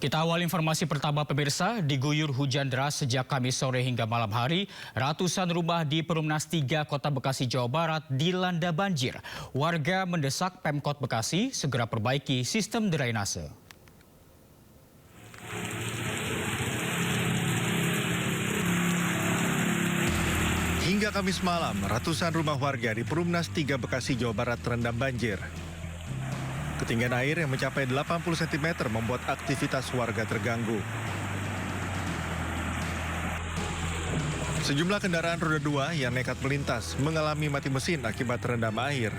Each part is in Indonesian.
Kita awal informasi pertama pemirsa, diguyur hujan deras sejak Kamis sore hingga malam hari, ratusan rumah di Perumnas 3 Kota Bekasi, Jawa Barat dilanda banjir. Warga mendesak Pemkot Bekasi segera perbaiki sistem drainase. Hingga Kamis malam, ratusan rumah warga di Perumnas 3 Bekasi, Jawa Barat terendam banjir. Ketinggian air yang mencapai 80 cm membuat aktivitas warga terganggu. Sejumlah kendaraan roda 2 yang nekat melintas mengalami mati mesin akibat terendam air.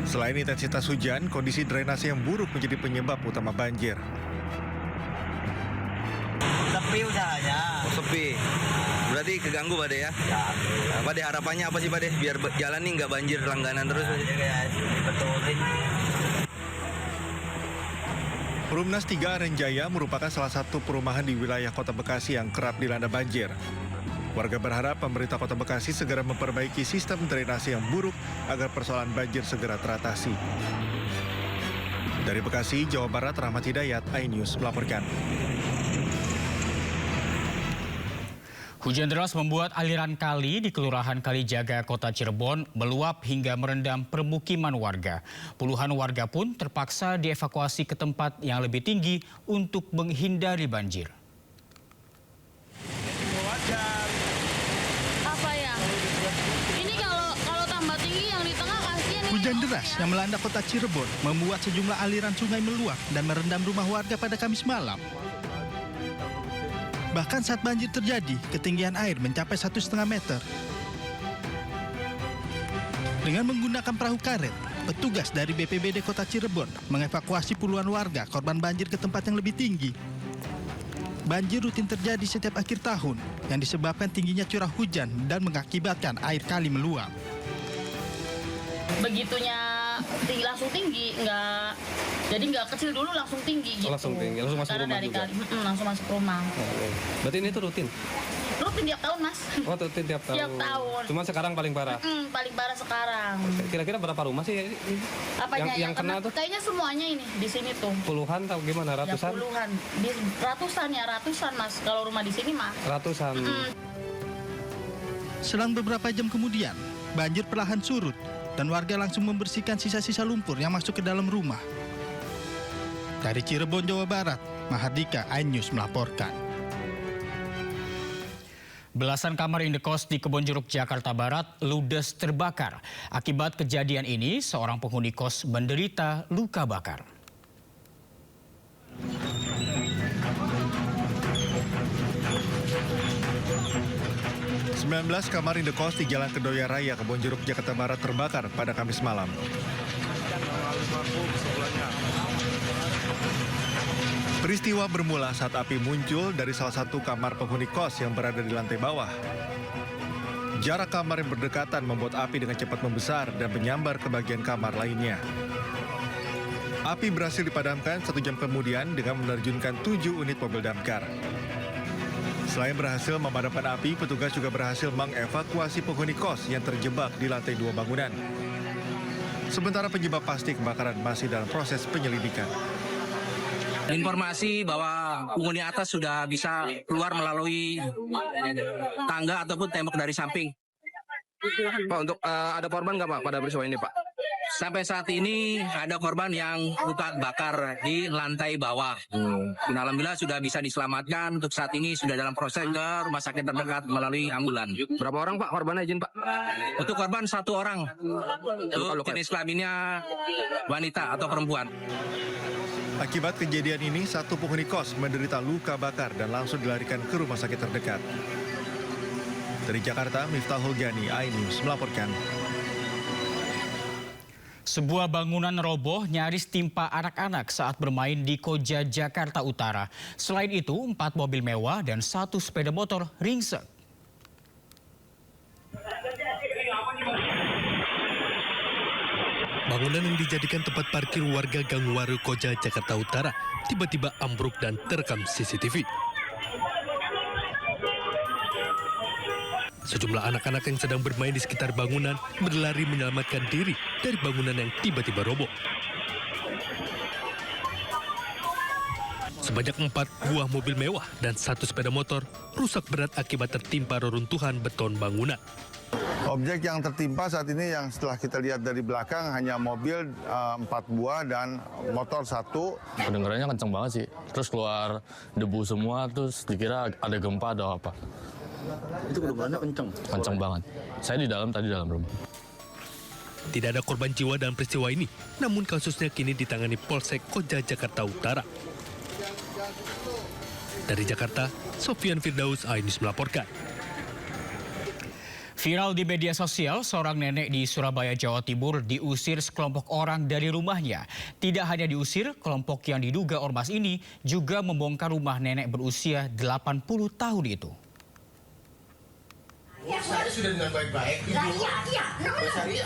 Selain intensitas hujan, kondisi drainase yang buruk menjadi penyebab utama banjir. Sepi usahanya. Oh, sepi. Berarti keganggu Pak De ya? Ya. Pak De harapannya apa sih Pak De? Biar jalan nih nggak banjir langganan terus. Betulin. Perumnas 3 Arenjaya merupakan salah satu perumahan di wilayah Kota Bekasi yang kerap dilanda banjir. Warga berharap pemerintah Kota Bekasi segera memperbaiki sistem drainase yang buruk agar persoalan banjir segera teratasi. Dari Bekasi, Jawa Barat, Rahmat Hidayat, iNews melaporkan. Hujan deras membuat aliran kali di Kelurahan Kalijaga, Kota Cirebon meluap hingga merendam permukiman warga. Puluhan warga pun terpaksa dievakuasi ke tempat yang lebih tinggi untuk menghindari banjir. Apa ya? Ini kalau tambah tinggi yang di tengah kasihan. Hujan deras yang melanda Kota Cirebon membuat sejumlah aliran sungai meluap dan merendam rumah warga pada Kamis malam. Bahkan saat banjir terjadi, ketinggian air mencapai 1,5 meter. Dengan menggunakan perahu karet, petugas dari BPBD Kota Cirebon mengevakuasi puluhan warga korban banjir ke tempat yang lebih tinggi. Banjir rutin terjadi setiap akhir tahun yang disebabkan tingginya curah hujan dan mengakibatkan air kali meluap. Begitunya langsung tinggi, jadi nggak kecil dulu langsung tinggi gitu. Langsung tinggi, langsung masuk karena rumah dari juga? kali, langsung masuk rumah. Berarti ini tuh rutin? Rutin tiap tahun mas. Oh rutin tiap tahun? Tiap tahun. Cuma sekarang paling parah? Paling parah sekarang. Kira-kira berapa rumah sih Apanya yang kena tuh? Kayaknya semuanya ini di sini tuh. Puluhan atau gimana? Ratusan? Ya puluhan, ratusan mas. Kalau rumah di sini mah. Ratusan. Selang beberapa jam kemudian, banjir perlahan surut dan warga langsung membersihkan sisa-sisa lumpur yang masuk ke dalam rumah. Dari Cirebon, Jawa Barat, Mahardika, iNews melaporkan. Belasan kamar indekos di Kebonjeruk, Jakarta Barat ludes terbakar. Akibat kejadian ini, seorang penghuni kos menderita luka bakar. Sembilan belas kamar indekos di Jalan Kedoya Raya, Kebonjeruk, Jakarta Barat terbakar pada Kamis malam. Peristiwa bermula saat api muncul dari salah satu kamar penghuni kos yang berada di lantai bawah. Jarak kamar yang berdekatan membuat api dengan cepat membesar dan menyambar ke bagian kamar lainnya. Api berhasil dipadamkan 1 jam kemudian dengan menerjunkan 7 unit mobil damkar. Selain berhasil memadamkan api, petugas juga berhasil mengevakuasi penghuni kos yang terjebak di lantai 2 bangunan. Sementara penyebab pasti kebakaran masih dalam proses penyelidikan. Informasi bahwa penghuni atas sudah bisa keluar melalui tangga ataupun tembok dari samping. Pak, untuk ada korban nggak Pak pada peristiwa ini Pak? Sampai saat ini ada korban yang luka bakar di lantai bawah. Dan alhamdulillah sudah bisa diselamatkan. Untuk saat ini sudah dalam proses ke rumah sakit terdekat melalui ambulan. Berapa orang Pak korbannya izin Pak? Untuk korban 1 orang. Untuk jenis kelaminnya wanita atau perempuan. Akibat kejadian ini, satu penghuni kos menderita luka bakar dan langsung dilarikan ke rumah sakit terdekat. Dari Jakarta, Miftahul Gani, iNews melaporkan. Sebuah bangunan roboh nyaris timpa anak-anak saat bermain di Koja, Jakarta Utara. Selain itu, 4 mobil mewah dan 1 sepeda motor ringsek. Bangunan yang dijadikan tempat parkir warga Gangwaru Koja, Jakarta Utara tiba-tiba ambruk dan terekam CCTV. Sejumlah anak-anak yang sedang bermain di sekitar bangunan berlari menyelamatkan diri dari bangunan yang tiba-tiba roboh. Sebanyak 4 buah mobil mewah dan 1 sepeda motor rusak berat akibat tertimpa reruntuhan beton bangunan. Objek yang tertimpa saat ini yang setelah kita lihat dari belakang hanya mobil 4 buah dan motor 1. Kedengarannya kenceng banget sih. Terus keluar debu semua, terus dikira ada gempa atau apa. Itu kedengarannya kenceng? Kenceng banget. Saya di dalam rumah. Tidak ada korban jiwa dalam peristiwa ini, namun kasusnya kini ditangani Polsek Koja Jakarta Utara. Dari Jakarta, Sofian Firdaus, iNews melaporkan. Viral di media sosial, seorang nenek di Surabaya, Jawa Timur diusir sekelompok orang dari rumahnya. Tidak hanya diusir, kelompok yang diduga ormas ini juga membongkar rumah nenek berusia 80 tahun itu. Saya sudah dengan baik-baik. Iya.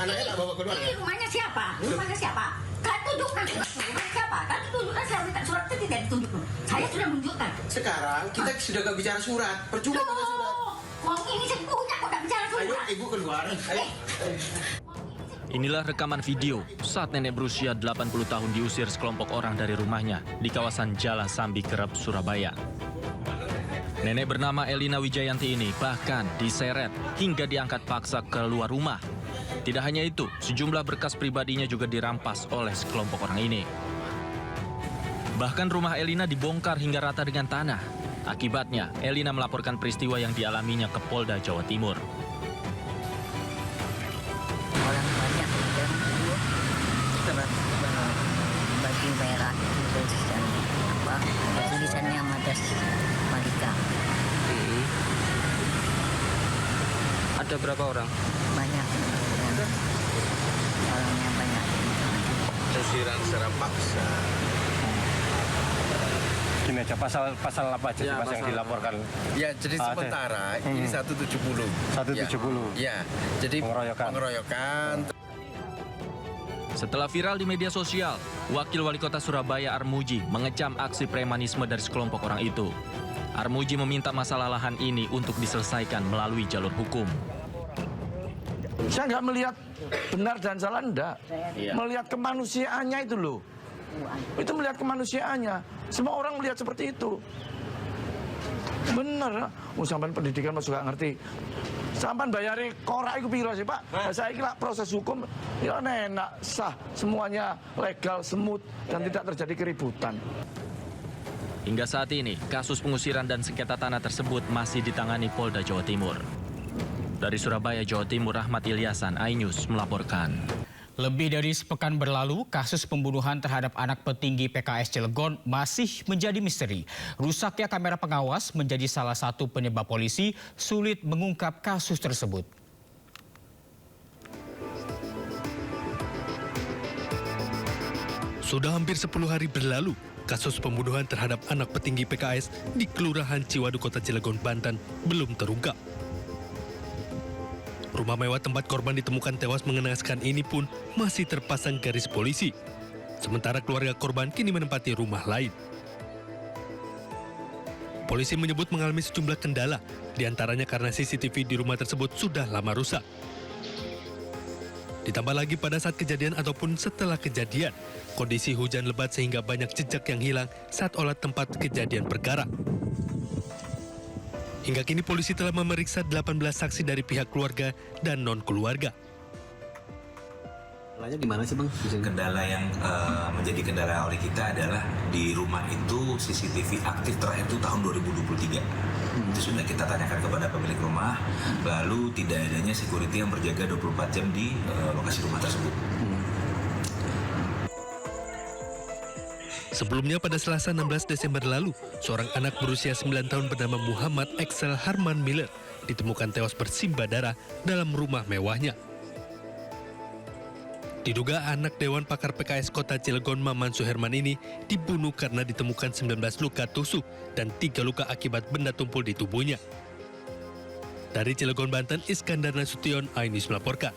Anaknya tak bawa keluar. Ini rumahnya siapa? Rumahnya siapa? Kan tunjukkan rumahnya siapa? Kan tunjukkan, saya minta surat itu tidak ditunjuk. Saya sudah menunjukkan. Sekarang kita sudah gak bicara surat. Percuma bicara surat. Wong ini saya punya kok gak bicara surat. Ayo ibu keluar. Ayo. Inilah rekaman video saat nenek berusia 80 tahun diusir sekelompok orang dari rumahnya di kawasan Jalan Sambi Kerep, Surabaya. Nenek bernama Elina Wijayanti ini bahkan diseret hingga diangkat paksa keluar rumah. Tidak hanya itu, sejumlah berkas pribadinya juga dirampas oleh sekelompok orang ini. Bahkan rumah Elina dibongkar hingga rata dengan tanah. Akibatnya, Elina melaporkan peristiwa yang dialaminya ke Polda Jawa Timur. Orang banyak baju merah tulisan apa? Tulisannya Madas Malika. Ada berapa orang? Banyak. Orangnya banyak. Usiran secara paksa. Gini aja, pasal apa aja Ya, Mas yang dilaporkan? Ya, jadi sementara ini 170. 170. Ya, jadi pengeroyokan. Setelah viral di media sosial, Wakil Wali Kota Surabaya Armuji mengecam aksi premanisme dari sekelompok orang itu. Armuji meminta masalah lahan ini untuk diselesaikan melalui jalur hukum. Saya nggak melihat benar dan salah, enggak. Melihat kemanusiaannya itu loh. Itu melihat kemanusiaannya. Semua orang melihat seperti itu. Bener, sampean pendidikan masuk gak ngerti. Sampean bayari korak iku piro sih, Pak? Saya kira proses hukum ya enak, sah, semuanya legal, smooth dan tidak terjadi keributan. Hingga saat ini, kasus pengusiran dan sengketa tanah tersebut masih ditangani Polda Jawa Timur. Dari Surabaya, Jawa Timur, Rahmat Ilyasan, iNews melaporkan. Lebih dari sepekan berlalu, kasus pembunuhan terhadap anak petinggi PKS Cilegon masih menjadi misteri. Rusaknya kamera pengawas menjadi salah satu penyebab polisi sulit mengungkap kasus tersebut. Sudah hampir 10 hari berlalu, kasus pembunuhan terhadap anak petinggi PKS di Kelurahan Ciwaduk, Kota Cilegon, Banten belum terungkap. Rumah mewah tempat korban ditemukan tewas mengenaskan ini pun masih terpasang garis polisi. Sementara keluarga korban kini menempati rumah lain. Polisi menyebut mengalami sejumlah kendala, diantaranya karena CCTV di rumah tersebut sudah lama rusak. Ditambah lagi pada saat kejadian ataupun setelah kejadian, kondisi hujan lebat sehingga banyak jejak yang hilang saat olah tempat kejadian perkara. Hingga kini polisi telah memeriksa 18 saksi dari pihak keluarga dan non-keluarga. Kendalanya gimana sih, Bang? Kendala yang menjadi kendala oleh kita adalah di rumah itu CCTV aktif terakhir itu tahun 2023. Itu sudah kita tanyakan kepada pemilik rumah, lalu tidak adanya security yang berjaga 24 jam di lokasi rumah tersebut. Sebelumnya pada Selasa 16 Desember lalu, seorang anak berusia 9 tahun bernama Muhammad Excel Harman Miller ditemukan tewas bersimbah darah dalam rumah mewahnya. Diduga anak Dewan Pakar PKS Kota Cilegon Maman Suherman ini dibunuh karena ditemukan 19 luka tusuk dan 3 luka akibat benda tumpul di tubuhnya. Dari Cilegon, Banten, Iskandar Nasution, iNews melaporkan.